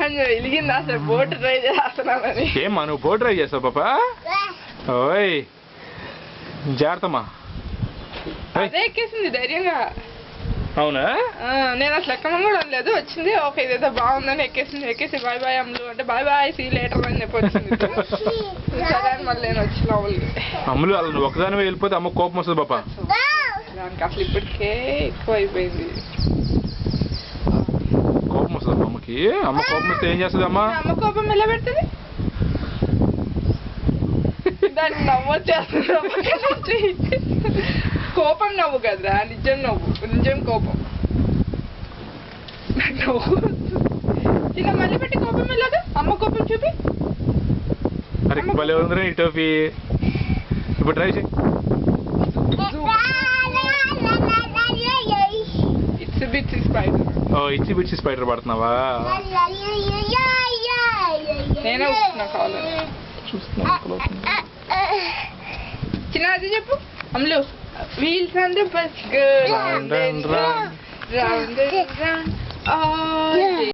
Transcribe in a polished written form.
వెలిగింది అసలు boat try చేస్తున్నానని. ఏమ్మా నువ్వు బోట్ ట్రై చేస్తావు పాపా? ఓయ్ జాగ్రత్తమ్మా. అదే ఎక్కేసింది ధైర్యంగా. అవునా? నేను అసలు ఎక్కమని కూడా అనలేదు, వచ్చింది ఓకే ఇదేదో బాగుందని ఎక్కేసింది. ఎక్కేసి బాయ్ బాయ్ అమ్ములు అంటే బాయ్ బాయ్ సీ లేటర్ అని చెప్పి వచ్చింది. సరే అని మళ్ళీ నేను వచ్చి లోపలికి. అమ్ములు అలా నువ్వు ఒకదాని వెళ్ళిపోతే అమ్మ కోపం వస్తుంది పాప. దానికి అసలు ఇప్పటికే ఎక్కువ అయిపోయింది. కోపం వస్తుంది అమ్మకి. అమ్మ కోపం వస్తే ఏం చేస్తుంది అమ్మ? అమ్మ కోపం ఎలా పెడుతుంది? దానికి నవ్వు వచ్చేస్తుంది. కోపం నవ్వు కదరా, నిజం నవ్వు, నిజం కోపం. నాకు నవ్వు చిన్న మళ్ళీ పెట్టి కోపం ఎలాగా? అమ్మ కోపం చూపి. అరే భలే ఉందిరా ఈ టోపీ. ఇప్పుడు ట్రై చేయి. It's bits spider. ఓ ఇచ్చి బిచ్చి స్పైడర్ పడుతున్నావా? నేనే వస్తున్నా కావాలని. చిన్న అది చెప్పు Ammulu. Wheels on the bus go round and round round and round.